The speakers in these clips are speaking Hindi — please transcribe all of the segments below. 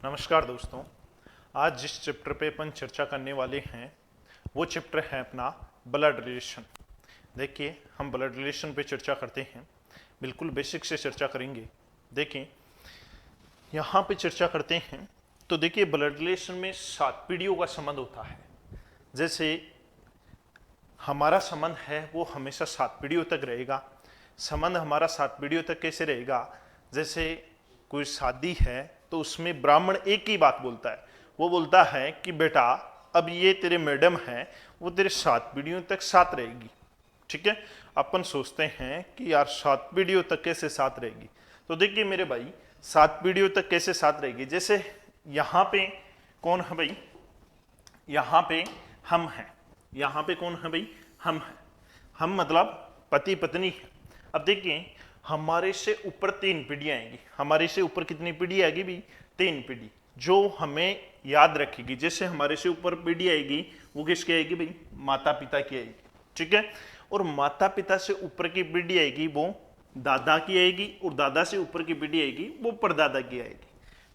नमस्कार दोस्तों। आज जिस चैप्टर पे अपन चर्चा करने वाले हैं वो चैप्टर है अपना ब्लड रिलेशन। देखिए, हम ब्लड रिलेशन पे चर्चा करते हैं, बिल्कुल बेसिक से चर्चा करेंगे। देखिए, यहाँ पे चर्चा करते हैं तो देखिए, ब्लड रिलेशन में 7 पीढ़ियों का संबंध होता है। जैसे हमारा संबंध है वो हमेशा 7 पीढ़ियों तक रहेगा। संबंध हमारा 7 पीढ़ियों तक कैसे रहेगा? जैसे कोई शादी है तो उसमें ब्राह्मण एक ही बात बोलता है, वो बोलता है कि बेटा अब ये तेरे मैडम है, वो तेरे 7 पीढ़ियों तक साथ रहेगी। ठीक है, अपन सोचते हैं कि यार 7 पीढ़ियों तक कैसे साथ रहेगी? तो देखिए मेरे भाई, 7 पीढ़ियों तक कैसे साथ रहेगी? जैसे यहाँ पे कौन है भाई? यहाँ पे हम हैं। यहाँ पे कौन है भाई? हम हैं। हम मतलब पति पत्नी है। अब देखिए, हमारे से ऊपर 3 पीढ़ियां आएंगी। हमारे से ऊपर कितनी पीढ़ी आएगी भाई? 3 पीढ़ी, जो हमें याद रखेगी। जैसे हमारे से ऊपर पीढ़ी आएगी वो किसकी आएगी भाई? माता पिता की आएगी। ठीक है, और माता पिता से ऊपर की पीढ़ी आएगी वो दादा की आएगी, और दादा से ऊपर की पीढ़ी आएगी वो परदादा की आएगी।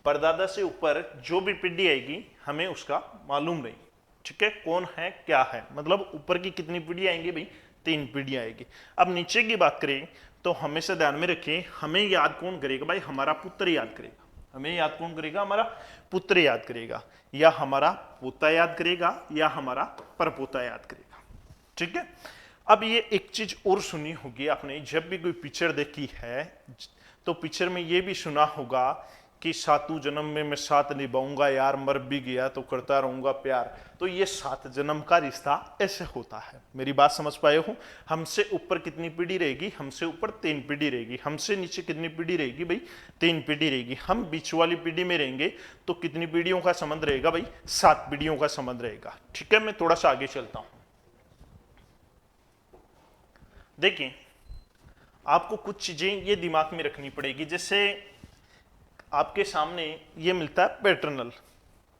परदादा से ऊपर जो भी पीढ़ी आएगी हमें उसका मालूम नहीं। ठीक है, कौन है क्या है, मतलब ऊपर की कितनी पीढ़ी आएंगी भाई? 3 पीढ़ी आएगी। अब नीचे की बात करें तो हमेशा ध्यान में रखें, हमें याद कौन करेगा भाई? हमारा पुत्र याद करेगा। हमें याद कौन करेगा? हमारा पुत्र याद करेगा, या हमारा पोता याद करेगा, या हमारा परपोता याद करेगा। ठीक है, अब ये एक चीज और सुनी होगी आपने, जब भी कोई पिक्चर देखी है तो पिक्चर में ये भी सुना होगा कि 7वें जन्म में मैं साथ निभाऊंगा यार, मर भी गया तो करता रहूंगा प्यार। तो ये 7 जन्म का रिश्ता ऐसे होता है। मेरी बात समझ पाए हो? हमसे ऊपर कितनी पीढ़ी रहेगी? हमसे ऊपर 3 पीढ़ी रहेगी। हमसे नीचे कितनी पीढ़ी रहेगी भाई? 3 पीढ़ी रहेगी। हम बीच वाली पीढ़ी में रहेंगे तो कितनी पीढ़ियों का संबंध रहेगा भाई? 7 पीढ़ियों का संबंध रहेगा। ठीक है, मैं थोड़ा सा आगे चलता हूं। देखिए, आपको कुछ चीजें ये दिमाग में रखनी पड़ेगी। जैसे आपके सामने ये मिलता है पैटर्नल,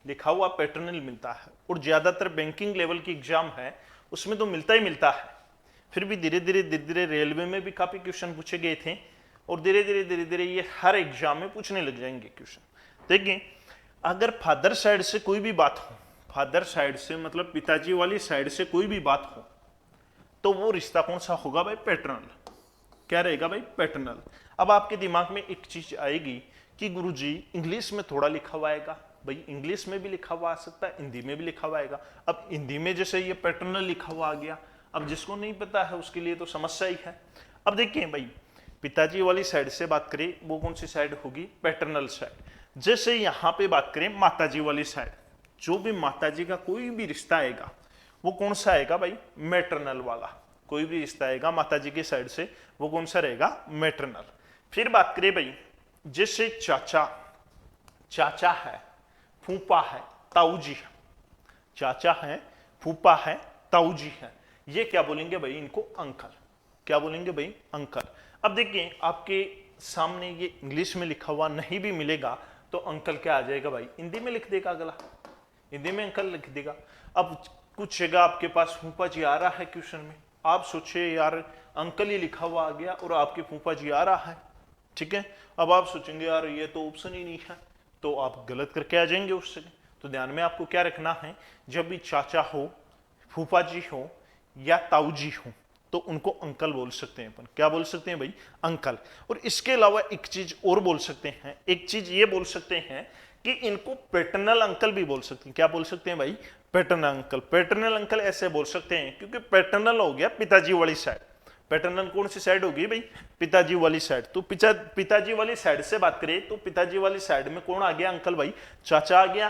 लिखा हुआ पैटर्नल मिलता है, और ज्यादातर बैंकिंग लेवल की एग्जाम है उसमें तो मिलता ही मिलता है। फिर भी धीरे धीरे रेलवे में भी काफी क्वेश्चन पूछे गए थे, और धीरे धीरे ये हर एग्जाम में पूछने लग जाएंगे क्वेश्चन। देखिए, अगर फादर साइड से कोई भी बात हो, फादर साइड से मतलब पिताजी वाली साइड से कोई भी बात हो, तो वो रिश्ता कौन सा होगा भाई? पैटर्नल। क्या रहेगा भाई? पैटर्नल। अब आपके दिमाग में एक चीज आएगी कि गुरुजी इंग्लिश में थोड़ा लिखा हुआ आएगा। भाई इंग्लिश में भी लिखा हुआ आ सकता है, हिंदी में भी लिखा हुआ आएगा। अब हिंदी में जैसे ये पैटर्नल लिखा हुआ आ गया, अब जिसको नहीं पता है उसके लिए तो समस्या ही है। अब देखिए भाई, पिताजी वाली साइड से बात करें, वो कौन सी साइड होगी? Paternal side. जैसे यहाँ पे बात करें माताजी वाली साइड, जो भी माताजी का कोई भी रिश्ता आएगा वो कौन सा आएगा भाई? मैटरनल वाला। कोई भी रिश्ता आएगा माताजी की साइड से वो कौन सा रहेगा? मैटरनल। फिर बात करें भाई, जैसे चाचा, चाचा है, फूफा है, ताऊजी है। चाचा है, फूफा है, ताऊजी है, ये क्या बोलेंगे भाई? इनको अंकल। क्या बोलेंगे भाई? अंकल। अब देखिए, आपके सामने ये इंग्लिश में लिखा हुआ नहीं भी मिलेगा तो अंकल क्या आ जाएगा भाई? हिंदी में लिख देगा अगला, हिंदी में अंकल लिख देगा। अब कुछ जगह आपके पास फूफा जी आ रहा है क्वेश्चन में, आप सोचे यार अंकल ही लिखा हुआ आ गया और आपके फूफा जी आ रहा है। ठीक है, अब आप सोचेंगे यार ये तो ऑप्शन ही नहीं है, तो आप गलत करके आ जाएंगे उस जगह। तो ध्यान में आपको क्या रखना है, जब भी चाचा हो, फूफा जी हो, या ताऊ जी हो, तो उनको अंकल बोल सकते हैं अपन। क्या बोल सकते हैं भाई? अंकल। और इसके अलावा एक चीज और बोल सकते हैं, एक चीज ये बोल सकते हैं कि इनको पैटर्नल अंकल भी बोल सकते हैं। क्या बोल सकते हैं भाई? Paternal uncle. पैटर्नल अंकल ऐसे बोल सकते हैं क्योंकि पैटर्नल हो गया पिताजी वाली साइड। पैटर्नल कौन सी साइड होगी भाई? पिताजी वाली साइड। तो पिताजी वाली साइड से बात करें तो पिताजी वाली साइड में कौन आ गया? अंकल भाई। चाचा आ गया,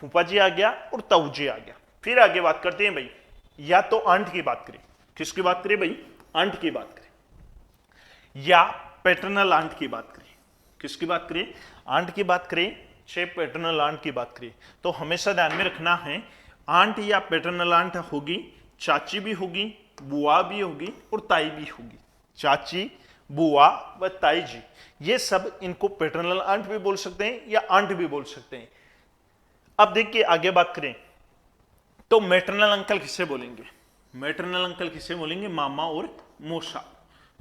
फूफा जी आ गया, और ताऊ जी आ गया। फिर आगे बात करते हैं भाई, या तो आंट की बात करें। किसकी बात करें भाई? आंट की बात करें, या पैटर्नल आंट की बात करें। किसकी बात करें? आंट की बात करें, चाहे पैटर्नल आंट की बात करें। तो हमेशा ध्यान में रखना है, आंट या पैटर्नल आंट होगी, चाची भी होगी, बुआ भी होगी, और ताई भी होगी। चाची, बुआ व ताई जी, ये सब इनको पैटर्नल आंट भी बोल सकते हैं या आंट भी बोल सकते हैं। अब देखिए आगे बात करें तो मैटरनल अंकल किसे बोलेंगे? मैटरनल अंकल किसे बोलेंगे? मामा और मौसा।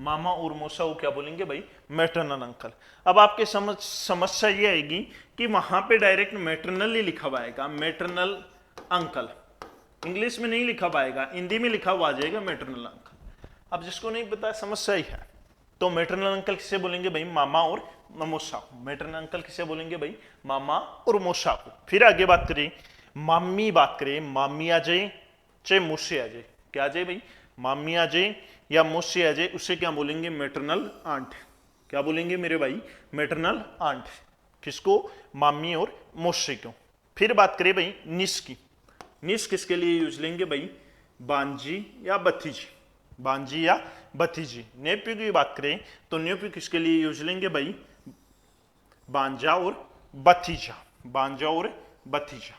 मामा और मौसा को क्या बोलेंगे भाई, मैटरनल अंकल। अब आपके समस्या ये आएगी कि वहां पे डायरेक्ट मैटरनल ही लिखा हुआ आएगा, मैटरनल अंकल, इंग्लिश में नहीं लिखा पाएगा, हिंदी में लिखा हुआ आ जाएगा मैटरनल अंकल। अब जिसको नहीं पता समस्या ही है, तो मैटरनल अंकल किसे बोलेंगे भाई, मामा और मौसा को। मैटरनल अंकल किसे बोलेंगे भाई, मामा और मौसा को। फिर आगे बात करें, मामी बात करें, मामी आ जाए चाहे मौसी आ जाए, क्या आ जाए भाई, मामी आ जाए या मौसी आ जाए, उसे क्या बोलेंगे, मैटरनल आंट। क्या बोलेंगे मेरे भाई, मैटरनल आंट। किसको, मामी और मौसी को। फिर बात करें भाई निस की, निस किसके लिए यूज लेंगे भाई, बांजी या भतीजी, बांजी या भतीजी। नेप्यू की बात करें तो नेप्यू किसके लिए यूज लेंगे भाई, बांजा और भतीजा, बांजा और भतीजा।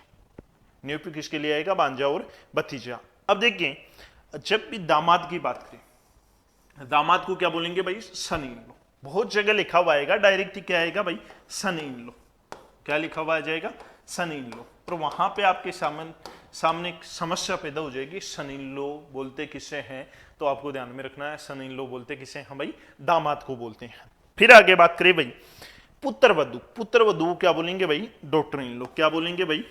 नेप्यू किसके लिए आएगा, बांजा और भतीजा। अब देखिए जब भी दामाद की बात करें, दामाद को क्या बोलेंगे भाई, सन इन लो। बहुत जगह लिखा हुआ आएगा डायरेक्ट क्या आएगा भाई, सन इन लो। क्या लिखा हुआ आ जाएगा, सन इन लो। और वहां पे आपके सामने एक समस्या पैदा हो जाएगी, सन इन लो बोलते किसे हैं, तो आपको ध्यान में रखना है, सन इन लो बोलते किसे हैं भाई, दामाद को बोलते हैं। फिर आगे बात करें भाई पुत्र वधु, पुत्र वधु क्या बोलेंगे भाई, डॉटर इन लो। क्या बोलेंगे भाई,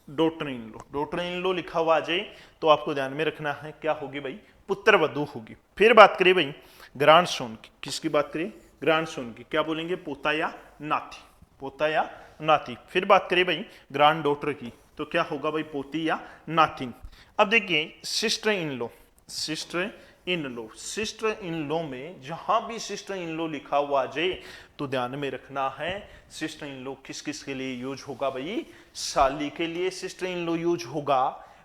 daughter in low. Daughter in लो लिखा हुआ आ जाए तो आपको ध्यान में रखना है क्या होगी भाई, पुत्र वधु होगी। फिर बात करें भाई ग्रांड सोन की, किसकी बात करें, ग्रांड सोन की। क्या बोलेंगे, पोता या नाती, पोता या नाती। फिर बात करें भाई ग्रांड डॉटर की, तो क्या होगा भाई, पोती या नातिन। अब देखिए sister in law, sister in law, sister in law में जहां भी सिस्टर इन लो लिखा हुआ आ जाए तो ध्यान में रखना है, सिस्टर इन लो किस किस के लिए यूज होगा भाई, साली के लिए सिस्टर इन लो यूज होगा,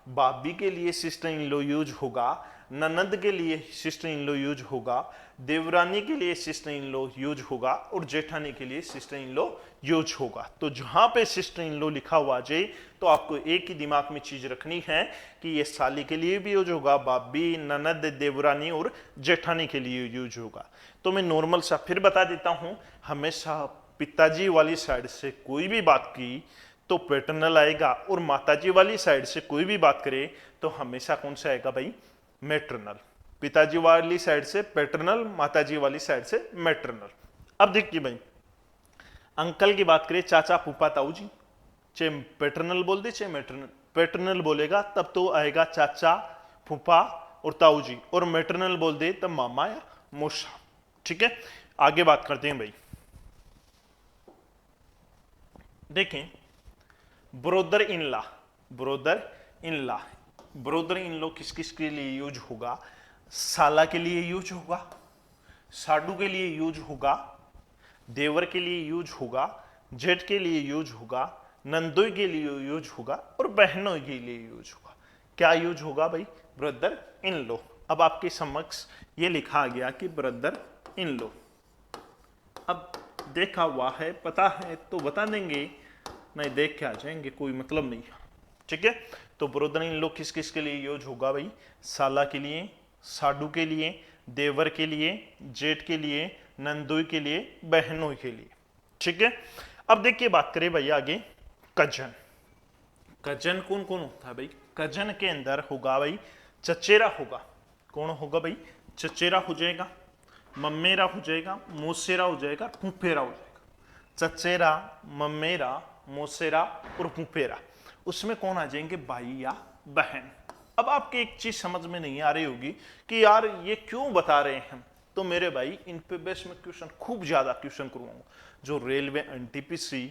भाभी के लिए सिस्टर इन लो यूज होगा, ननद के लिए सिस्टर इन लो यूज होगा, देवरानी के लिए सिस्टर इन लो यूज होगा, और जेठानी के लिए सिस्टर इन लो यूज होगा। तो जहां पे सिस्टर इन लो लिखा हुआ जाए तो आपको एक ही दिमाग में चीज रखनी है कि ये साली के लिए भी यूज होगा, भाभी, ननद, देवरानी और जेठानी के लिए यूज होगा। तो मैं नॉर्मल सा फिर बता देता हूं, हमेशा पिताजी वाली साइड से कोई भी बात की तो पैटर्नल आएगा, और माताजी वाली साइड से कोई भी बात करे तो हमेशा कौन सा आएगा भाई, मैटरनल। पिताजी वाली साइड से पैटर्नल, माताजी वाली साइड से मैटरनल। अब देखिए भाई अंकल की बात करें, चाचा, फूफा, ताऊ जी, चाहे पैटर्नल बोल दे चाहे मैटरनल, पैटर्नल बोलेगा तब तो आएगा चाचा, फूफा और ताऊ जी, और मैटरनल बोल दे तब मामा या मौसा। ठीक है, आगे बात करते हैं भाई। देखें brother in law, brother in law, brother in law किस किस के लिए यूज होगा, साला के लिए यूज होगा, साडू के लिए यूज होगा, देवर के लिए यूज होगा, जेठ के लिए यूज होगा, नंदोई के लिए यूज होगा, और बहनों के लिए यूज होगा। क्या यूज होगा भाई, ब्रदर इन लॉ। अब आपके समक्ष ये लिखा गया कि ब्रदर इन लॉ। अब देखा हुआ है, पता है तो बता देंगे, नहीं देख के आ जाएंगे, कोई मतलब नहीं। ठीक है, तो ब्रदर इन लॉ किस किस के लिए यूज होगा भाई, साला के लिए, साडू के लिए, देवर के लिए, जेठ के लिए, नंदोई के लिए, बहनों के लिए। ठीक है, अब देखिए बात करें भाई आगे कजन। कजन कौन कौन होता है भाई, कजन के अंदर होगा भाई चचेरा होगा, कौन होगा भाई, चचेरा हो जाएगा, मम्मेरा हो जाएगा, मौसेरा हो जाएगा, फूफेरा हो जाएगा। चचेरा, मम्मेरा, मौसेरा और फूफेरा, उसमें कौन आ जाएंगे, भाई या बहन। अब आपके एक चीज समझ में नहीं आ रही होगी कि यार ये क्यों बता रहे हैं, तो मेरे भाई इन पे बेस में क्वेश्चन, खूब ज्यादा क्वेश्चन करवाऊंगा। जो रेलवे एनटीपीसी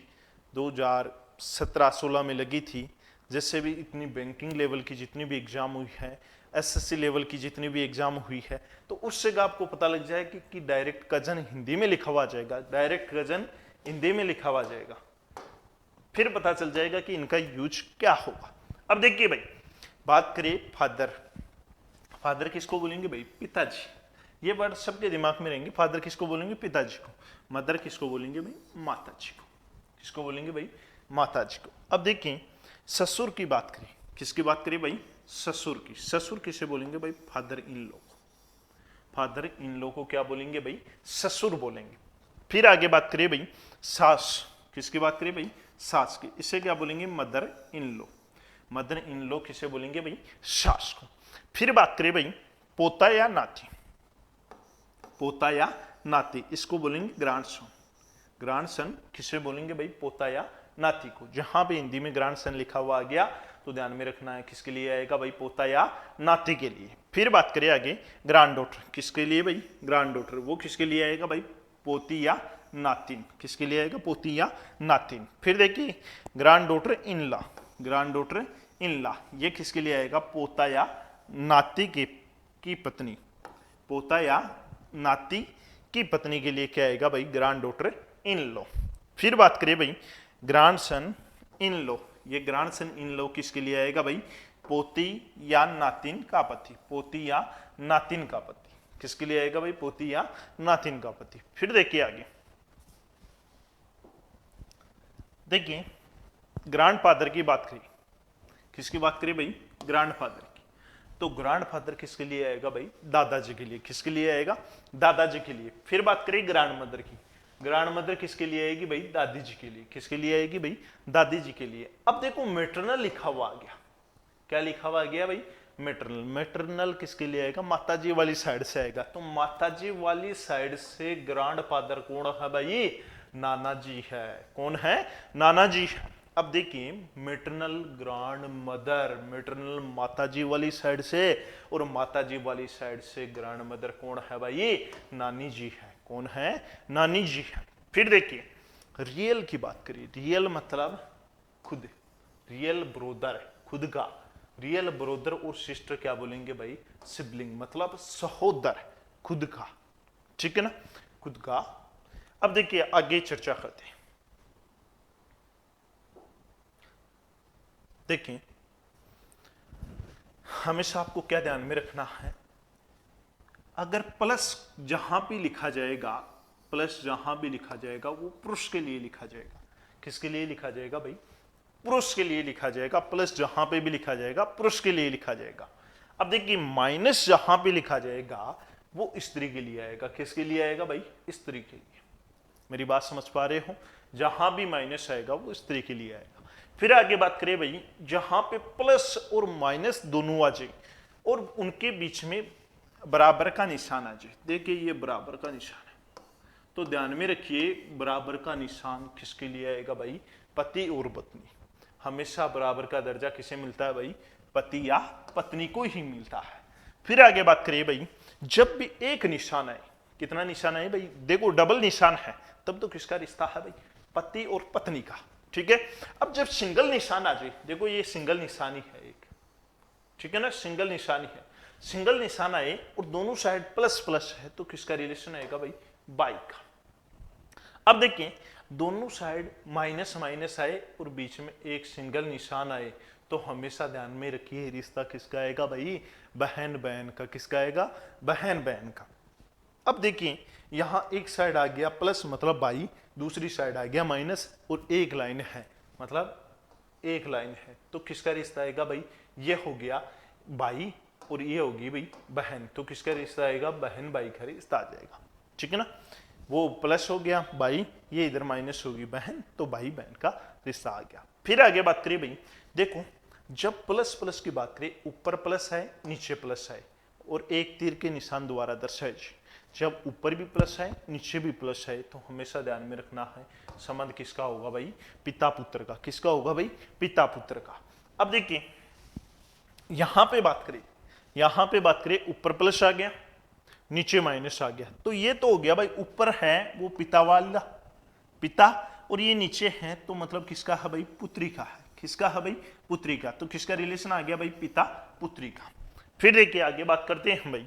2017-16 में लगी थी, जैसे भी इतनी बैंकिंग लेवल की जितनी भी एग्जाम हुई है, एसएससी लेवल की जितनी भी एग्जाम हुई है, तो उससे आपको पता लग जाएगा कि डायरेक्ट कजन हिंदी में लिखा हुआ जाएगा, डायरेक्ट कजन हिंदी में लिखा हुआ जाएगा, फिर पता चल जाएगा कि इनका यूज क्या होगा। अब देखिए भाई बात करें फादर, फादर किसको बोलेंगे भाई, पिताजी। ये वर्ड सबके दिमाग में रहेंगे, फादर किसको बोलेंगे, पिताजी को। मदर किसको बोलेंगे भाई, माताजी को। किसको बोलेंगे भाई, माताजी को। अब देखिए ससुर की बात करें, किसकी बात करें भाई, ससुर की। ससुर किसे बोलेंगे भाई, फादर इन लॉ को। फादर इन लॉ को क्या बोलेंगे भाई, ससुर बोलेंगे। फिर आगे बात करें भाई सास, किसकी बात करें भाई, सास की। इसे क्या बोलेंगे, mother in law. Mother in law किसे बोलेंगे भाई, सास को। फिर बात करें भाई पोता या नाती, पोता या नाती, इसको बोलेंगे ग्रैंडसन। ग्रैंडसन किसे बोलेंगे भाई? पोता या नाती को। जहां पे हिंदी में ग्रैंडसन लिखा हुआ आ गया तो ध्यान में रखना है किसके लिए आएगा भाई? पोता या नाती के लिए। फिर बात करें आगे ग्रैंडडॉटर, किसके लिए भाई? ग्रैंडडॉटर, वो किसके लिए आएगा भाई? पोती या नातिन। किसके लिए आएगा? पोती या नातिन। फिर देखिए granddaughter in law, granddaughter in law, ये किसके लिए आएगा? पोता या नाती की पत्नी, पोता या नाती की पत्नी के लिए क्या आएगा भाई? Granddaughter in law. फिर बात करें भाई ग्रैंडसन इन लॉ, ये ग्रैंडसन इन लॉ किसके लिए आएगा भाई? पोती या नातिन का पति, पोती या नातिन का पति। किसके लिए आएगा भाई? पोती या नातिन का पति। फिर देखिए आगे, देखिए ग्रैंडफादर की बात करिए, किसकी बात करिए भाई? ग्रैंडफादर की। तो ग्रैंडफादर किसके लिए आएगा भाई? दादाजी के लिए। किसके लिए आएगा? दादाजी के लिए। फिर बात करिए ग्रैंडमदर की, ग्रैंडमदर किसके लिए आएगी भाई? दादी जी के लिए। किसके लिए आएगी भाई? दादी जी के लिए। अब देखो मैटरनल लिखा हुआ आ गया, क्या लिखा हुआ आ गया भाई? मैटरनल। मैटरनल किसके लिए आएगा? माताजी वाली साइड से आएगा। तो माताजी वाली साइड से ग्रैंडफादर कौन है भाई? नाना जी है। कौन है? नाना जी है। अब देखिए मैटरनल ग्रैंड मदर, मैटरनल माताजी वाली साइड से और माताजी वाली साइड से ग्रैंड मदर कौन है भाई? नानी जी है। कौन है? नानी जी है। फिर देखिए रियल की बात करिए, रियल मतलब खुद, रियल ब्रोदर खुद का, रियल ब्रोदर और सिस्टर क्या बोलेंगे भाई? सिबलिंग, मतलब सहोदर खुद का, ठीक है ना, खुद का। अब देखिए आगे चर्चा करते हैं। देखिए हमेशा आपको क्या ध्यान में रखना है, अगर प्लस जहां भी लिखा जाएगा, प्लस जहां भी लिखा जाएगा वो पुरुष के लिए लिखा जाएगा। किसके लिए लिखा जाएगा भाई? पुरुष के लिए लिखा जाएगा। प्लस जहां पे भी लिखा जाएगा पुरुष के लिए लिखा जाएगा। अब देखिए माइनस जहां पे लिखा जाएगा वो स्त्री के लिए आएगा। किसके लिए आएगा भाई? स्त्री के लिए। मेरी बात समझ पा रहे हो? जहां भी माइनस आएगा वो स्त्री के लिए आएगा। फिर आगे बात करें भाई, जहां पे प्लस और माइनस दोनों आ जाए और उनके बीच में बराबर का निशान आ जाए। देखिए ये बराबर का निशान है, तो ध्यान में रखिए बराबर का निशान किसके लिए आएगा भाई? पति और पत्नी। हमेशा बराबर का दर्जा किसे मिलता है भाई? पति या पत्नी को ही मिलता है। फिर आगे बात करिए भाई, जब भी एक निशान आए, कितना निशान आए भाई? देखो डबल निशान है तब तो किसका रिश्ता है भाई? पति और पत्नी का, ठीक है। अब जब सिंगल निशान आ जाए, देखो ये सिंगल निशानी है एक, ठीक है ना, सिंगल निशानी है, सिंगल निशान आए और दोनों साइड प्लस प्लस है तो किसका रिलेशन आएगा भाई? बाई का। अब देखिए दोनों साइड माइनस माइनस आए और बीच में एक सिंगल निशान आए तो हमेशा ध्यान में रखिए रिश्ता किसका आएगा भाई? बहन बहन का। किसका आएगा? बहन बहन का। अब देखिए यहां एक साइड आ गया प्लस मतलब बाई, दूसरी साइड आ गया माइनस और एक लाइन है, मतलब एक लाइन है तो किसका रिश्ता आएगा भाई? ये हो गया बाई और ये होगी भाई बहन, तो किसका रिश्ता आएगा? बहन भाई का रिश्ता आ जाएगा, ठीक है ना। वो प्लस हो गया बाई, ये इधर माइनस होगी बहन, तो भाई बहन का रिश्ता आ गया। फिर आगे बात करिए भाई, देखो जब प्लस प्लस की बात करें, ऊपर प्लस है नीचे प्लस है और एक तीर के निशान द्वारा दर्शाए। जब ऊपर भी प्लस है नीचे भी प्लस है तो हमेशा ध्यान में रखना है संबंध किसका होगा भाई? पिता पुत्र का। किसका होगा भाई? पिता पुत्र का। अब देखिए यहां पे बात करें, यहां पे बात करें ऊपर प्लस आ गया नीचे माइनस आ गया, तो ये तो हो गया भाई ऊपर है वो पिता वाला पिता और ये नीचे है तो मतलब किसका है भाई? पुत्री का है। किसका है भाई? पुत्री का। तो किसका रिलेशन आ गया भाई? पिता पुत्री का। फिर देखिए आगे बात करते हैं भाई,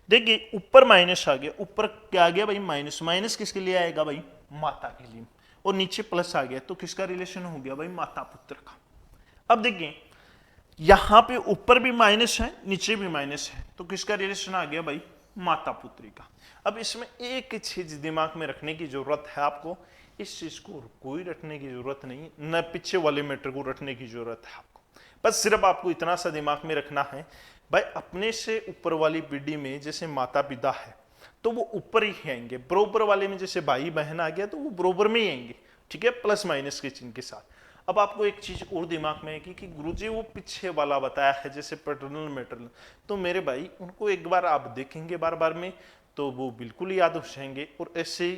देखिए ऊपर माइनस आ गया, ऊपर क्या आ गया भाई? माइनस। माइनस किसके लिए आएगा भाई? माता के लिए। और नीचे प्लस आ गया तो किसका रिलेशन हो गया भाई? माता पुत्र का। अब देखिए यहां पे ऊपर भी माइनस है नीचे भी माइनस है तो किसका रिलेशन आ गया भाई? माता पुत्री का। अब इसमें एक चीज दिमाग में रखने की जरूरत है आपको, इस चीज को कोई रटने की जरूरत नहीं, न पीछे वाले मैटर को रटने की जरूरत है आपको। बस सिर्फ आपको इतना सा दिमाग में रखना है भाई, अपने से ऊपर वाली पीढ़ी में जैसे माता पिता है तो वो ऊपर ही आएंगे, बरोबर वाले में जैसे भाई बहन आ गया तो वो बरोबर में ही आएंगे, ठीक है, प्लस माइनस के चिन्ह के साथ। अब आपको एक चीज और दिमाग में है कि गुरुजी वो पीछे वाला बताया है जैसे पैटर्नल मैटरनल, तो मेरे भाई उनको एक बार आप देखेंगे बार बार में तो वो बिल्कुल याद हो जाएंगे, और ऐसे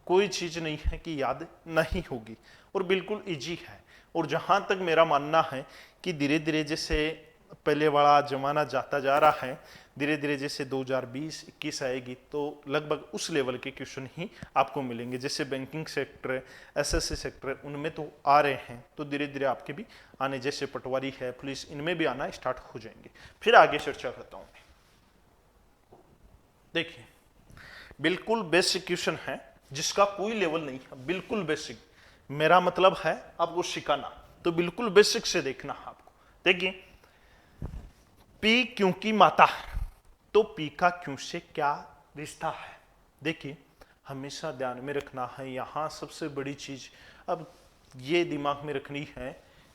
कोई चीज़ नहीं है कि याद नहीं होगी, और बिल्कुल इजी है। और जहाँ तक मेरा मानना है कि धीरे धीरे जैसे पहले वाला जमाना जाता जा रहा है, धीरे धीरे जैसे 2020-21 आएगी तो लगभग उस लेवल के क्वेश्चन ही आपको मिलेंगे। जैसे बैंकिंग सेक्टर, एसएससी सेक्टर, उनमें तो आ रहे हैं, तो धीरे धीरे आपके भी आने, जैसे पटवारी है, पुलिस, इनमें भी आना स्टार्ट हो जाएंगे। फिर आगे चर्चा करता हूँ। देखिए, बिल्कुल बेसिक क्वेश्चन है जिसका कोई लेवल नहीं है, बिल्कुल बेसिक। मेरा मतलब है आपको सिखाना, तो बिल्कुल बेसिक से देखना है आपको। देखिए, पी क्यों की माता है, तो पी का क्यों से क्या रिश्ता है। देखिए, हमेशा ध्यान में रखना है यहां सबसे बड़ी चीज, अब ये दिमाग में रखनी है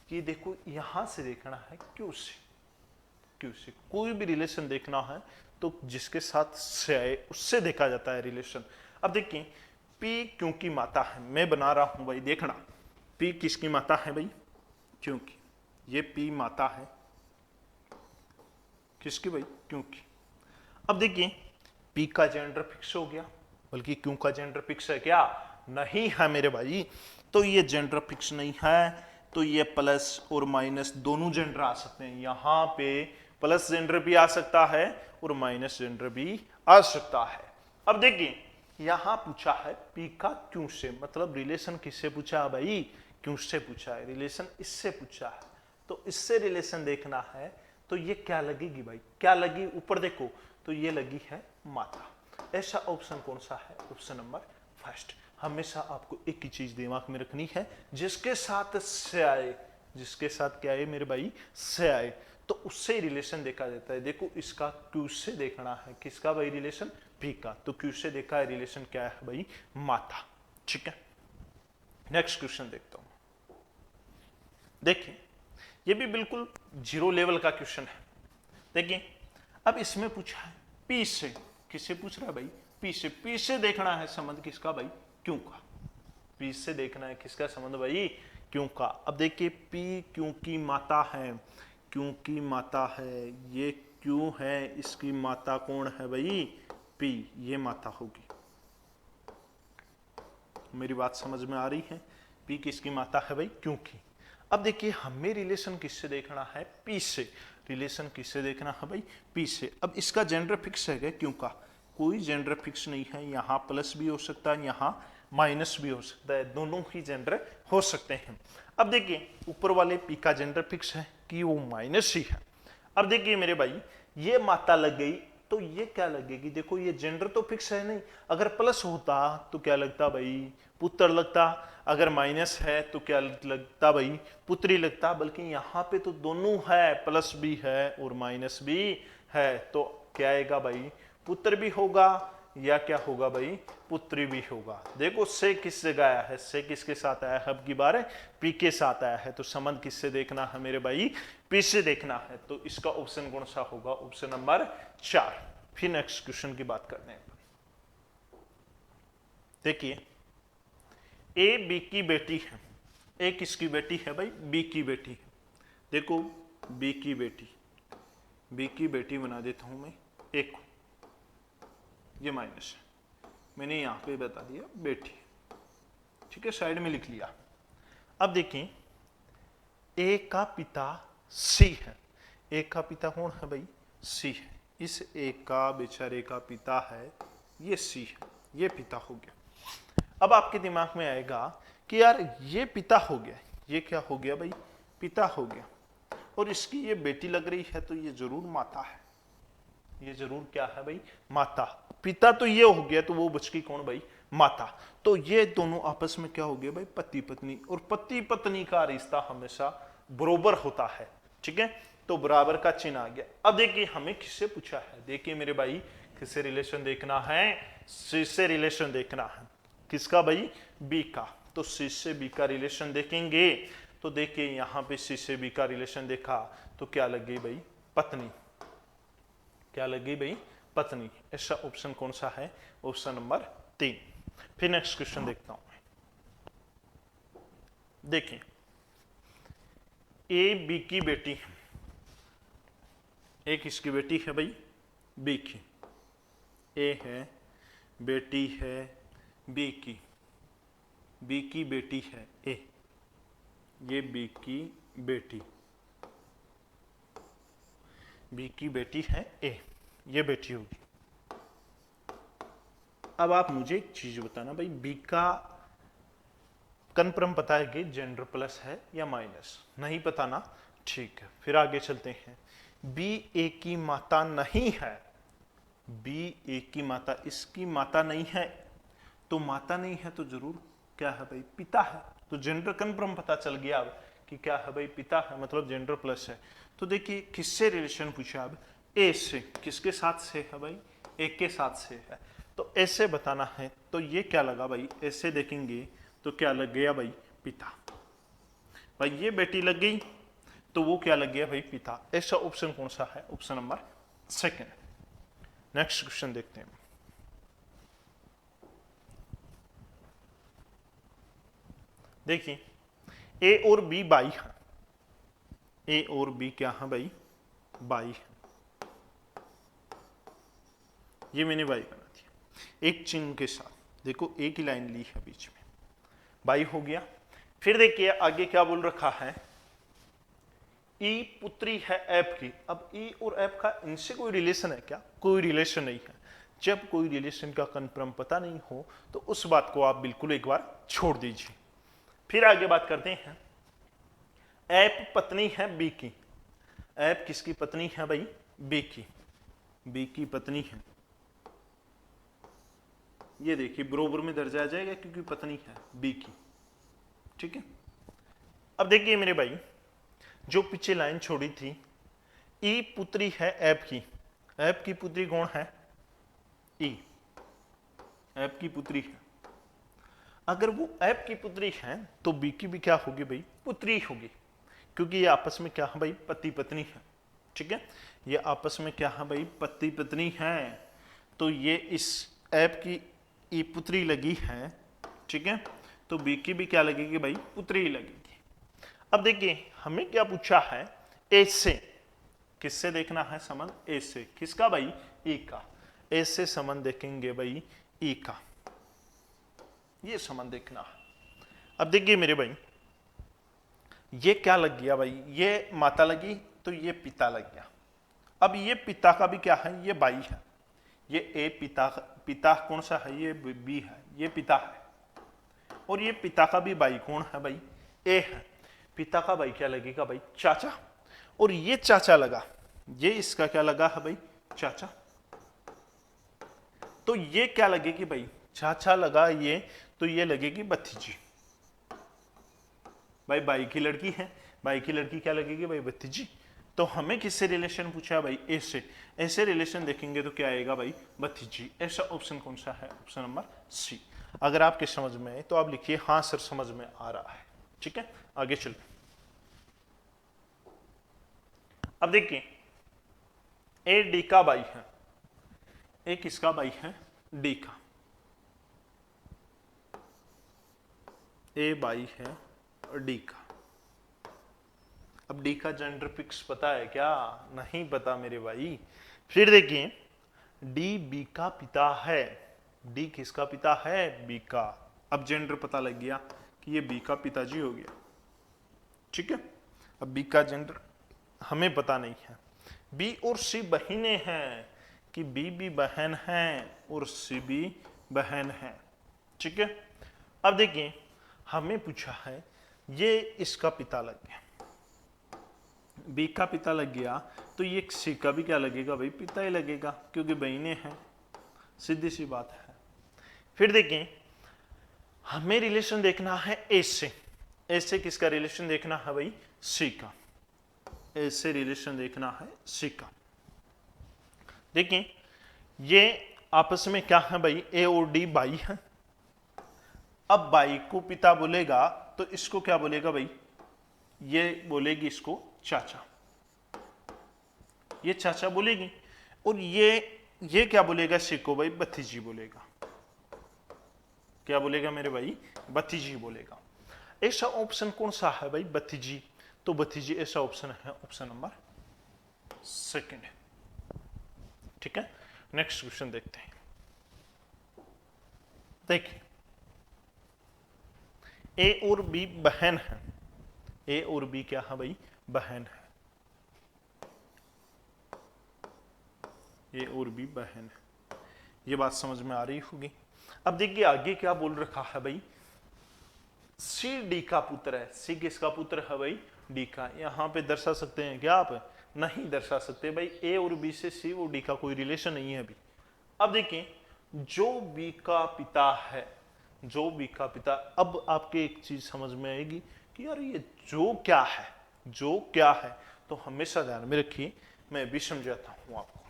कि देखो यहां से देखना है क्यों से। क्यों से कोई भी रिलेशन देखना है तो जिसके साथ से आए उससे देखा जाता है रिलेशन। अब देखिए, पी क्यों की माता है, मैं बना रहा हूं भाई, देखना पी किसकी माता है भाई, क्योंकि ये पी माता है किसकी भाई, क्योंकि। अब देखिए, पी का जेंडर फिक्स हो गया, बल्कि क्यों का जेंडर फिक्स है क्या, नहीं है मेरे भाई। तो ये जेंडर फिक्स नहीं है, तो ये प्लस और माइनस दोनों जेंडर आ सकते हैं। यहां पे प्लस जेंडर भी आ सकता है और माइनस जेंडर भी आ सकता है। अब देखिए, यहां पूछा है पी का क्यों से, मतलब रिलेशन किससे पूछा है भाई, क्यों से पूछा है, रिलेशन इससे पूछा है, तो इससे रिलेशन देखना है। तो ये क्या लगेगी भाई, क्या लगी, ऊपर देखो, तो ये लगी है माता। ऐसा ऑप्शन कौन सा है, ऑप्शन नंबर फर्स्ट। हमेशा आपको एक ही चीज दिमाग में रखनी है, जिसके साथ से आए, जिसके साथ क्या आए मेरे भाई, से आए, तो उससे रिलेशन देखा जाता है। देखो, इसका क्यू से देखना है, किसका भाई रिलेशन, पी का, तो क्यू से देखा है रिलेशन क्या है भाई, माता। ठीक है, नेक्स्ट क्वेश्चन देखता हूं। देखिए, ये भी बिल्कुल जीरो लेवल का क्वेश्चन है। देखिए, अब इसमें पूछा है पी से, किससे पूछ रहा है भाई, पी से। पी से देखना है संबंध किसका भाई, क्यों का। पी से देखना है किसका संबंध भाई, क्यों का। अब देखिए, पी क्यों की माता है, क्यों की माता है, ये क्यों है, इसकी माता कौन है भाई, पी, ये माता होगी। मेरी बात समझ में आ रही है, पी किसकी माता है भाई, क्यों की। अब देखिए, हमें रिलेशन किससे देखना है, पी से। रिलेशन किससे देखना है भाई, पी से। अब इसका जेंडर फिक्स है क्या, क्यों का, कोई जेंडर फिक्स नहीं है। यहाँ प्लस भी हो सकता है, यहाँ माइनस भी हो सकता है, दोनों ही जेंडर हो सकते हैं। अब देखिए, ऊपर वाले पी का जेंडर फिक्स है कि वो माइनस ही है। अब देखिए मेरे भाई, ये माता लग गई, तो ये क्या लगेगी, देखो ये जेंडर तो फिक्स है नहीं, अगर प्लस होता तो क्या लगता भाई, पुत्र लगता, अगर माइनस है तो क्या लगता भाई, पुत्री लगता। बल्कि यहाँ पे तो दोनों है, प्लस भी है और माइनस भी है, तो क्या आएगा भाई, पुत्र भी होगा या क्या होगा भाई, पुत्री भी होगा। देखो, से किस जगह आया है, से किसके साथ आया है, अब की बार पी के साथ आया है, तो संबंध किससे देखना है मेरे भाई, पी से देखना है। तो इसका ऑप्शन कौन सा होगा, ऑप्शन नंबर 4। फिर नेक्स्ट क्वेश्चन की बात करते हैं। देखिए, ए बी की बेटी है, ए किसकी बेटी है भाई, बी की बेटी है। देखो, बी की बेटी, बी की बेटी बना देता हूं मैं एक, ये माइनस है, मैंने यहां पे बता दिया बेटी, ठीक है, साइड में लिख लिया। अब देखिए, ए का पिता सी है, ए का पिता कौन है भाई, सी है। इस ए का बेचारे का पिता है, ये सी है, ये पिता हो गया। अब आपके दिमाग में आएगा कि यार ये पिता हो गया, ये क्या हो गया भाई, पिता हो गया, और इसकी ये बेटी लग रही है, तो ये जरूर माता है, ये जरूर क्या है भाई, माता। पिता तो ये हो गया, तो वो बच गई कौन भाई, माता। तो ये दोनों आपस में क्या हो गया भाई, पति पत्नी, और पति पत्नी का रिश्ता हमेशा बराबर होता है, ठीक है, तो बराबर का चिन्ह आ गया। अब देखिए, हमें किससे पूछा है, देखिए मेरे भाई, किससे रिलेशन देखना है, सी से रिलेशन देखना है, किसका भाई, बी का। तो सी से बी का रिलेशन देखेंगे, तो देखिए यहां पे सी से बी का रिलेशन देखा, तो क्या लग गई भाई, पत्नी, क्या लगी भाई, पत्नी। ऐसा ऑप्शन कौन सा है, ऑप्शन नंबर 3। फिर नेक्स्ट क्वेश्चन देखता हूं। देखिए, ए बी की बेटी है, ए किसकी बेटी है भाई, बी की, ए है बेटी है बी की, बी की बेटी है ए, ये बी की बेटी, बी की बेटी है ए, ये बेटी होगी। अब आप मुझे एक चीज बताना भाई, बी का कन्फर्म पता है कि जेंडर प्लस है या माइनस, नहीं पता ना, ठीक है फिर आगे चलते हैं। बी ए की माता नहीं है, बी ए की माता, इसकी माता नहीं है, तो माता नहीं है तो जरूर क्या है भाई, पिता है। तो जेंडर कन्फर्म पता चल गया अब कि क्या है भाई, पिता है, मतलब जेंडर प्लस है। तो देखिए किससे रिलेशन पूछा, अब ए से, किसके साथ से है भाई, ए के साथ से है, तो ऐसे बताना है। तो ये क्या लगा भाई, ऐसे देखेंगे तो क्या लग गया भाई, पिता। भाई ये बेटी लग गई तो वो क्या लग गया भाई, पिता। ऐसा ऑप्शन कौन सा है, option number second. Next question देखते हैं। देखिए ए और बी बाई है, ए और बी क्या है भाई, बाई है। ये मैंने बाई बना दिया एक चिन्ह के साथ, देखो ए की लाइन ली है बीच में, बाई हो गया। फिर देखिए आगे क्या बोल रखा है, ई पुत्री है एफ की। अब ई और एफ का इनसे कोई रिलेशन है क्या, कोई रिलेशन नहीं है। जब कोई रिलेशन का कन्फर्म पता नहीं हो तो उस बात को आप बिल्कुल एक बार छोड़ दीजिए। फिर आगे बात करते हैं, एफ पत्नी है बी की, एफ किसकी पत्नी है भाई, बी की, बी की पत्नी है। ये देखिए बरोबर में दर्जा आ जाएगा क्योंकि पत्नी है बी की, ठीक है। अब देखिए मेरे भाई, जो पीछे लाइन छोड़ी थी, ई पुत्री है एफ की, एफ की पुत्री कौन है, ई, एफ की पुत्री है। अगर वो एफ की पुत्री है तो बी की भी क्या होगी भाई, पुत्री होगी, क्योंकि ये आपस में क्या है भाई, पति पत्नी है, ठीक है। ये आपस में क्या है भाई, पति पत्नी है, तो ये इस एफ की ई पुत्री लगी है, ठीक है, तो बी की भी क्या लगेगी भाई, पुत्री लगेगी। अब देखिए हमें क्या पूछा है, ए से, किससे देखना है संबंध, ए से, किसका भाई, ई का। ए से संबंध देखेंगे भाई ई का, ये संबंध देखना है। अब देखिए मेरे भाई, ये क्या लग गया भाई, ये माता लगी तो ये पिता लग गया। अब ये पिता का भी क्या है, ये बाई है, ये ए पिता, पिता कौन सा है, ये बी है, ये पिता है, और ये पिता का भी बाई कौन है भाई, ए है। पिता का भाई क्या लगेगा भाई, चाचा, और ये चाचा लगा, ये इसका क्या लगा है भाई, चाचा, तो ये क्या लगेगी भाई, चाचा लगा ये, तो ये लगेगी भतीजी। भाई बाई की लड़की है, बाई की लड़की क्या लगेगी भाई, भतीजी। तो हमें किससे रिलेशन पूछा भाई, ए से, ऐसे रिलेशन देखेंगे तो क्या आएगा भाई, भतीजी। ऐसा ऑप्शन कौन सा है, ऑप्शन नंबर सी। अगर आपके समझ में आए तो आप लिखिए हाँ सर समझ में आ रहा है, ठीक है। आगे चलो, अब देखिए ए डी का बाई है, ए किसका बाई है, डी का, ए बाई है और डी का। अब डी का जेंडर फिक्स पता है क्या, नहीं पता मेरे भाई। फिर देखिए डी बी का पिता है, डी किसका पिता है, बी का। अब जेंडर पता लग गया कि ये बी का पिताजी हो गया, ठीक है। अब बी का जेंडर हमें पता नहीं है। बी और सी बहनें हैं, कि बी भी बहन है और सी भी बहन है, ठीक है। अब देखिए हमें पूछा है, ये इसका पिता लग गया, बी का पिता लग गया, तो ये सी का भी क्या लगेगा भाई, पिता ही लगेगा, क्योंकि बहनें हैं, सीधी सी बात है। फिर देखिए हमें रिलेशन देखना है ए से, ए से किसका रिलेशन देखना है भाई, सी का, ए से रिलेशन देखना है सी का। देखिए ये आपस में क्या है भाई, ए और डी बाई है। अब बाई को पिता बोलेगा तो इसको क्या बोलेगा भाई, ये बोलेगी इसको चाचा, ये चाचा बोलेगी, और ये क्या बोलेगा, सी को भाई भतीजी बोलेगा, क्या बोलेगा मेरे भाई, भतीजी बोलेगा। ऐसा ऑप्शन कौन सा है भाई, भतीजी, तो भतीजी ऐसा ऑप्शन है ऑप्शन नंबर सेकंड, ठीक है। नेक्स्ट क्वेश्चन देखते हैं। देखिए ए और बी बहन है, ए और बी क्या है भाई, बहन है, ए और बी बहन है। ये बात समझ में आ रही होगी। अब देखिए आगे क्या बोल रखा है भाई, सी डी का पुत्र है। सी किसका पुत्र है भाई, डी का। यहां पे दर्शा सकते हैं क्या आप, नहीं दर्शा सकते भाई, ए और बी से सी और डी का कोई रिलेशन नहीं है अभी। अब देखिए जो बी का पिता है, जो बी का पिता, अब आपके एक चीज समझ में आएगी कि यार ये जो क्या है, जो क्या है, तो हमेशा ध्यान में रखिए, मैं भी समझाता हूं आपको।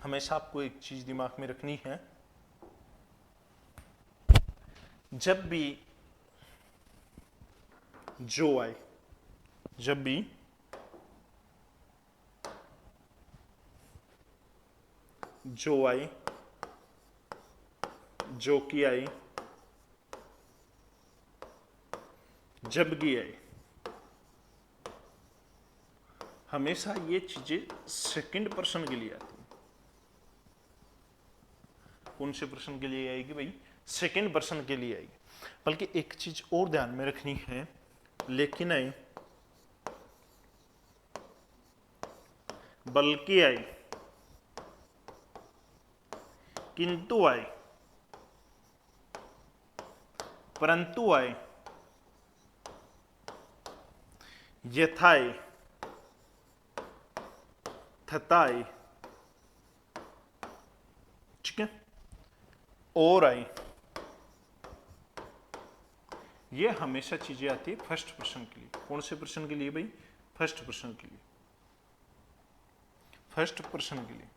हमेशा आपको एक चीज दिमाग में रखनी है, जब भी जो आए, जब भी जो आए, जो की आई, जब की आई, हमेशा ये चीजें सेकंड पर्सन के लिए आती हैं। कौन से पर्सन के लिए आएगी भाई, सेकंड पर्सन के लिए आएगी। बल्कि एक चीज और ध्यान में रखनी है, लेकिन आई, बल्कि आई, किंतु आई, परंतु आई, यथा आई, तथा आई, ठीक है, और आई, ये हमेशा चीजें आती है फर्स्ट पर्सन के लिए। कौन से पर्सन के लिए भाई, फर्स्ट पर्सन के लिए, फर्स्ट पर्सन के लिए।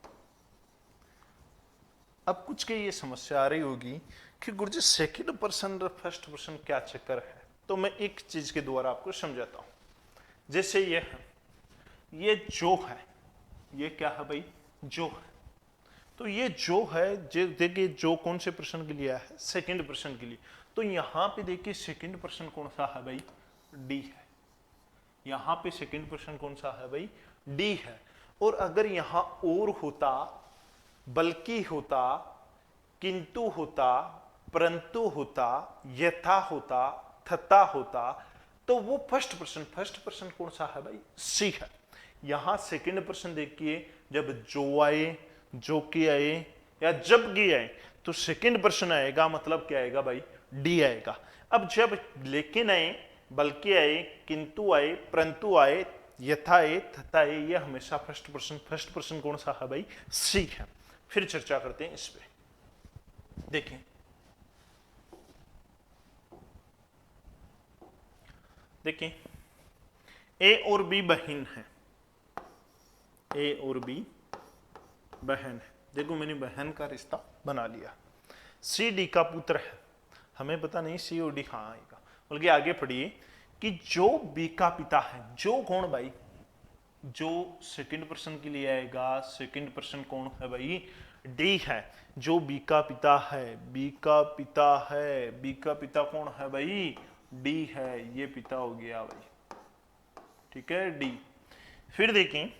अब कुछ की ये समस्या आ रही होगी कि गुरुजी सेकंड पर्सन और फर्स्ट पर्सन क्या चक्कर है, तो मैं एक चीज के द्वारा आपको समझाता हूं। जैसे ये है, ये जो है, ये क्या है भाई, जो है, तो ये जो है, देखिए जो कौन से पर्सन के लिए है, सेकंड पर्सन के लिए। तो यहां पे देखिए सेकंड पर्सन कौन सा है भाई, डी है। यहां पे सेकंड पर्सन कौन सा है भाई, डी है। और अगर यहां और होता, बल्कि होता, किंतु होता, परंतु होता, यथा होता, तथा होता, तो वो फर्स्ट पर्सन कौन सा है भाई, सी है। यहां सेकंड पर्सन देखिए, जब जो आए, जो की आए, या जब की आए, तो सेकंड पर्सन आएगा, मतलब क्या आएगा भाई, डी आएगा। अब जब लेकिन आए, बल्कि आए, किंतु आए, परंतु आए, यथा आए, तथा आए, ये हमेशा फर्स्ट पर्सन कौन सा है भाई, सी है। फिर चर्चा करते हैं इस पे। देखें देखिए ए और बी बहन है, ए और बी बहन है। देखो मैंने बहन का रिश्ता बना लिया। सी डी का पुत्र है, हमें पता नहीं सी और डी कहां आएगा, बल्कि आगे पढ़िए कि जो बी का पिता है, जो कौन भाई, जो सेकंड पर्सन के लिए आएगा, सेकंड पर्सन कौन है भाई, डी है। जो बी का पिता है, बी का पिता है, बी का पिता कौन है भाई, डी है। ये पिता हो गया भाई, ठीक है, डी। फिर देखें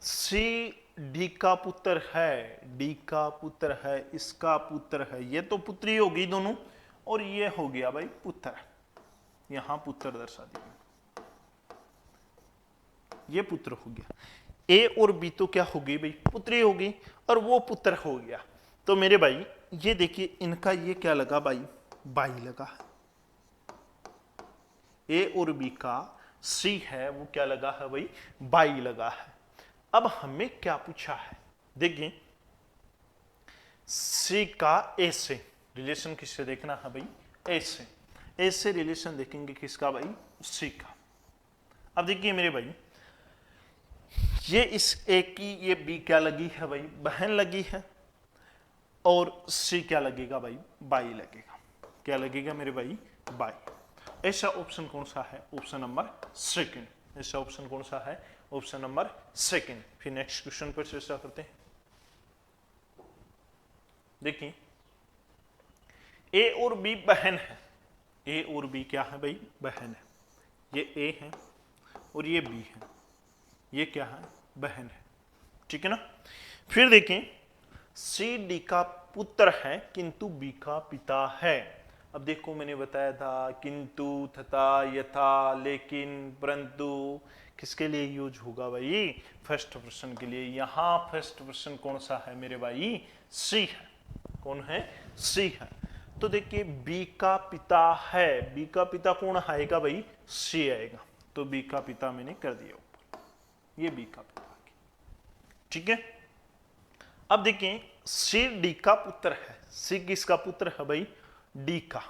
सी डी का पुत्र है, डी का पुत्र है, इसका पुत्र है, ये तो पुत्री होगी दोनों, और ये हो गया भाई पुत्र, यहां पुत्र दर्शा दिया, ये पुत्र हो गया। ए और बी तो क्या हो गई भाई, पुत्री होगी, और वो पुत्र हो गया। तो मेरे भाई ये देखिए इनका ये क्या लगा भाई, बाई लगा है। ए और बी का सी है, वो क्या लगा है भाई, बाई लगा है। अब हमें क्या पूछा है, देखिए सी का ए से रिलेशन किससे देखना है भाई, ए से। ए से रिलेशन देखेंगे किसका भाई, सी का। अब देखिए मेरे भाई ये इस ए की ये बी क्या लगी है भाई, बहन लगी है, और सी क्या लगेगा भाई, बाई लगेगा। क्या लगेगा मेरे भाई, बाई। ऐसा ऑप्शन कौन सा है, ऑप्शन नंबर सेकंड। ऐसा ऑप्शन कौन सा है, ऑप्शन नंबर सेकंड। फिर नेक्स्ट क्वेश्चन पर चर्चा करते हैं। देखिए ए और बी बहन है, ए और बी क्या है भाई, बहन है। ये ए है और ये बी है, ये क्या है, बहन है, ठीक है ना। फिर देखें सी डी का पुत्र है किंतु बी का पिता है। अब देखो मैंने बताया था किंतु, तथा, यथा, लेकिन, परंतु किसके लिए यूज होगा भाई? फर्स्ट पर्सन के लिए। यहां फर्स्ट पर्सन कौन सा है मेरे भाई? सी है। कौन है? सी है। तो देखिए बी का पिता है, बी का पिता कौन आएगा भाई? सी आएगा। तो बी का पिता मैंने कर दिया ऊपर, ये बी का पिता आ गया। ठीक है। अब देखिए सी डी का पुत्र है। सी किसका पुत्र है भाई? डी का।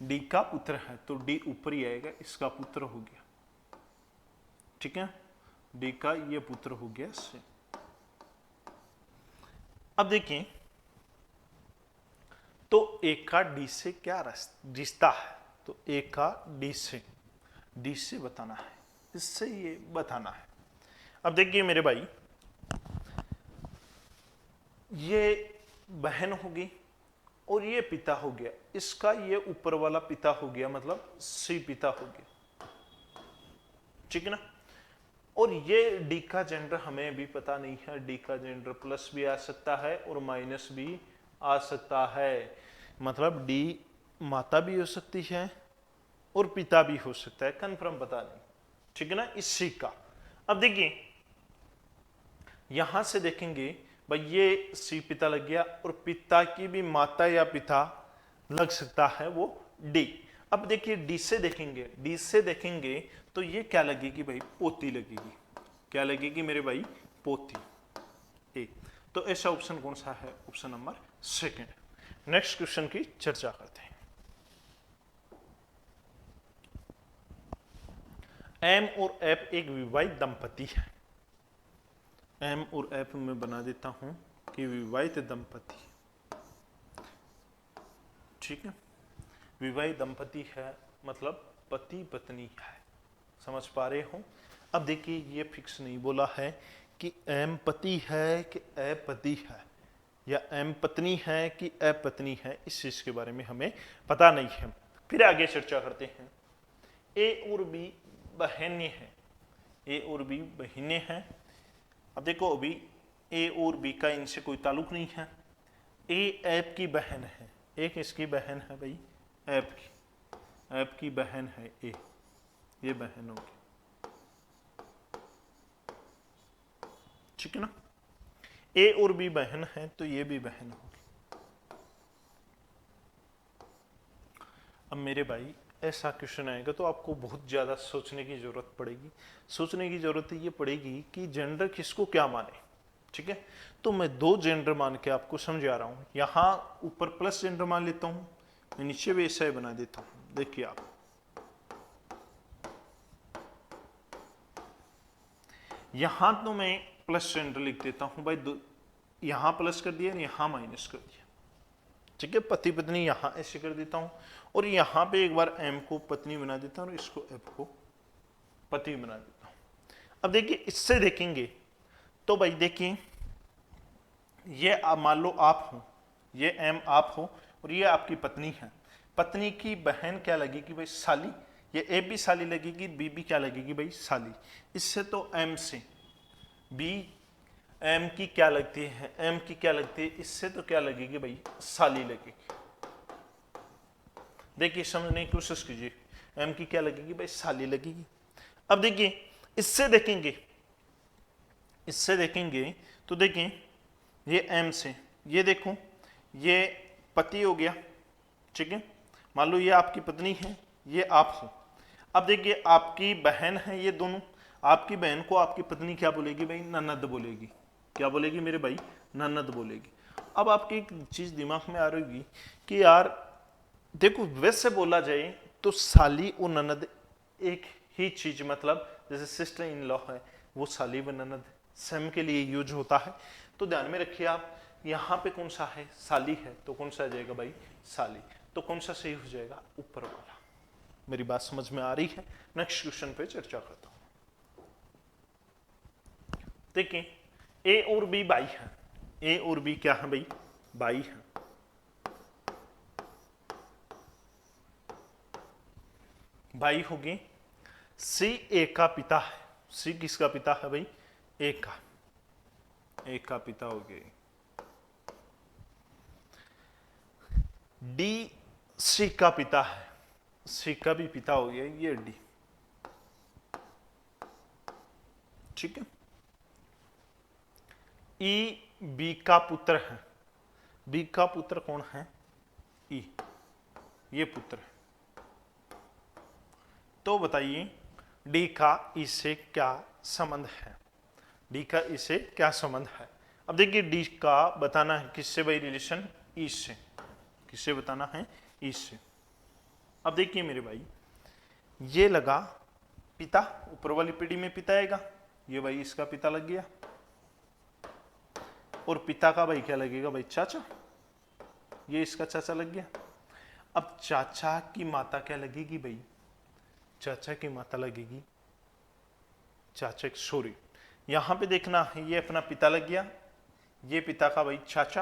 डी का पुत्र है तो डी ऊपर ही आएगा, इसका पुत्र हो गया। ठीक है, डी का ये पुत्र हो गया सी। अब देखिए तो ए का डी से क्या रिश्ता है? तो ए का डी से बताना है, इससे ये बताना है। अब देखिए मेरे भाई, ये बहन होगी और ये पिता हो गया, इसका ये ऊपर वाला पिता हो गया, मतलब सी पिता हो गया। ठीक है ना। और ये डी का जेंडर हमें भी पता नहीं है। डी का जेंडर प्लस भी आ सकता है और माइनस भी आ सकता है, मतलब डी माता भी हो सकती है और पिता भी हो सकता है, कंफर्म पता नहीं। ठीक है ना, इसी का। अब देखिए यहां से देखेंगे भाई, ये सी पिता लग गया और पिता की भी माता या पिता लग सकता है, वो डी। अब देखिए डी से देखेंगे, डी से देखेंगे तो ये क्या लगेगी भाई? पोती लगेगी। क्या लगेगी मेरे भाई? पोती। ए। तो ऐसा ऑप्शन कौन सा है? Option number second. Next question की चर्चा करते हैं। एम और एफ एक विवाहित दंपति है। एम और एफ में बना देता हूं कि विवाहित दंपति। ठीक है, विवाहित दंपति है मतलब पति पत्नी है। समझ पा रहे हो? अब देखिए ये फिक्स नहीं बोला है कि एम पति है कि ए पति है, या एम पत्नी है कि ए पत्नी है, इस चीज के बारे में हमें पता नहीं है। फिर आगे चर्चा करते हैं। ए और बी बहनें हैं। ए और बी बहनें हैं। अब देखो अभी ए और बी का इनसे कोई ताल्लुक नहीं है। ए एप की बहन है। ए किसकी बहन है भाई? एप की। एप की बहन है ए, ये बहन होगी। ठीक है ना। ए और बी बहन है तो ये भी बहन होगी। अब मेरे भाई ऐसा क्वेश्चन आएगा तो आपको बहुत ज्यादा सोचने की जरूरत पड़ेगी। सोचने की जरूरत ये पड़ेगी कि जेंडर किसको क्या माने। ठीक है, तो मैं दो जेंडर मान के आपको समझा रहा हूं। यहां ऊपर प्लस जेंडर मान लेता हूं, मैं नीचे भी ऐसा ही बना देता हूं। देखिए आप, यहां तो मैं प्लस जेंडर लिख देता हूं भाई, यहां प्लस कर दिया, यहां माइनस कर दिया। ठीक है, पति पत्नी यहां ऐसे कर देता हूं और यहां पे एक बार एम को पत्नी बना देता हूं और इसको एफ को पति बना देता हूं। अब देखिए इससे देखेंगे तो भाई देखिए, ये मान लो आप हो, ये एम आप हो और ये आपकी पत्नी है। पत्नी की बहन क्या लगेगी भाई? साली। ये ए भी साली लगेगी, बी भी क्या लगेगी भाई? साली। इससे तो एम से बी एम की क्या लगती है? एम की क्या लगती है? इससे तो क्या लगेगी भाई? साली लगेगी। देखिए समझने की कोशिश कीजिए, एम की क्या लगेगी भाई? साली लगेगी। अब देखिए इससे देखेंगे, इससे देखेंगे तो देखिए ये एम से, ये देखो ये पति हो गया। ठीक है, मान लो ये आपकी पत्नी है, ये आप हो। अब देखिए आपकी बहन है ये दोनों। आपकी बहन को आपकी पत्नी क्या बोलेगी भाई? ननद बोलेगी। क्या बोलेगी मेरे भाई? ननद बोलेगी। अब आपकी एक चीज दिमाग में आ रही होगी कि यार देखो वैसे बोला जाए तो साली और ननद एक ही चीज, मतलब जैसे सिस्टर इन लॉ है वो साली व ननद सेम के लिए यूज होता है। तो ध्यान में रखिए आप, यहाँ पे कौन सा है? साली है, तो कौन सा आ जाएगा भाई? साली। तो कौन सा सही हो जाएगा? ऊपर वाला। मेरी बात समझ में आ रही है? नेक्स्ट क्वेश्चन पे चर्चा करता हूं। देखिए ए और बी बाई है। ए और बी क्या है भाई? बाई है। बाई होगी। सी ए का पिता है। सी किसका पिता है भाई? ए का। ए का पिता हो गए। डी सी का पिता है, सी का भी पिता हो गया ये डी, ठीक है। ई बी का पुत्र है, बी का पुत्र कौन है, ई, ये पुत्र है। तो बताइए डी का ई से क्या संबंध है, डी का ई से क्या संबंध है। अब देखिए डी का बताना है किससे भाई, रिलेशन ई से, किससे बताना है, ई से। अब देखिए मेरे भाई, ये लगा पिता, ऊपर वाली पीढ़ी में पिता आएगा, ये भाई इसका पिता लग गया, और पिता का भाई क्या लगेगा भाई, चाचा, ये इसका चाचा लग गया। अब चाचा की माता क्या लगेगी भाई, चाचा की माता लगेगी, चाचा सॉरी यहां पे देखना है, ये अपना पिता लग गया, ये पिता का भाई चाचा।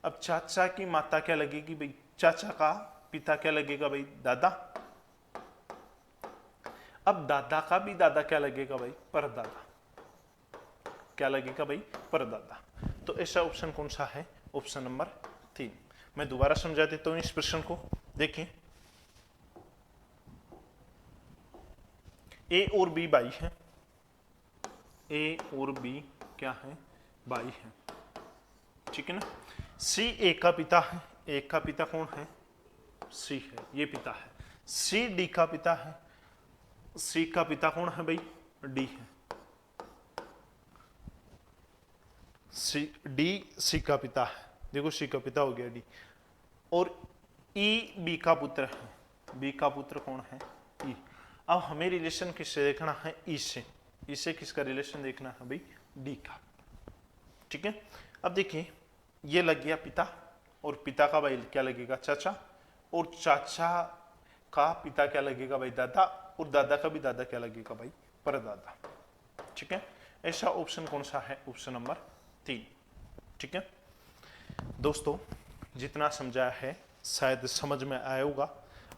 अब चाचा की माता क्या लगेगी भाई, चाचा का पिता क्या लगेगा भाई, दादा। अब दादा का भी दादा क्या लगेगा भाई, परदादा, क्या लगेगा भाई, परदादा। तो ऐसा ऑप्शन कौन सा है, ऑप्शन नंबर 3। मैं दोबारा समझा देता हूं इस प्रश्न को। देखिए ए और बी भाई है, ए और बी क्या है, भाई है, ठीक है ना। सी ए का पिता है, ए का पिता कौन है, सी है, ये पिता है। सी डी का पिता है, सी का पिता कौन है भाई, डी है। सी डी सी का पिता है, देखो सी का पिता हो गया डी। और ई बी का पुत्र है, बी का पुत्र कौन है, ई। अब हमें रिलेशन किससे देखना है, ई से, ई से किसका रिलेशन देखना है भाई, डी का, ठीक है। अब देखिए ये लग गया पिता, और पिता का भाई क्या लगेगा, चाचा, और चाचा का पिता क्या लगेगा भाई, दादा, और दादा का भी दादा क्या लगेगा भाई, परदादा, ठीक है। ऐसा ऑप्शन कौन सा है, ऑप्शन नंबर 3, ठीक है। दोस्तों जितना समझाया है शायद समझ में आया होगा,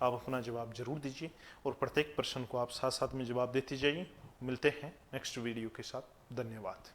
आप अपना जवाब जरूर दीजिए, और प्रत्येक प्रश्न को आप साथ साथ में जवाब देते जाइए। मिलते हैं नेक्स्ट वीडियो के साथ, धन्यवाद।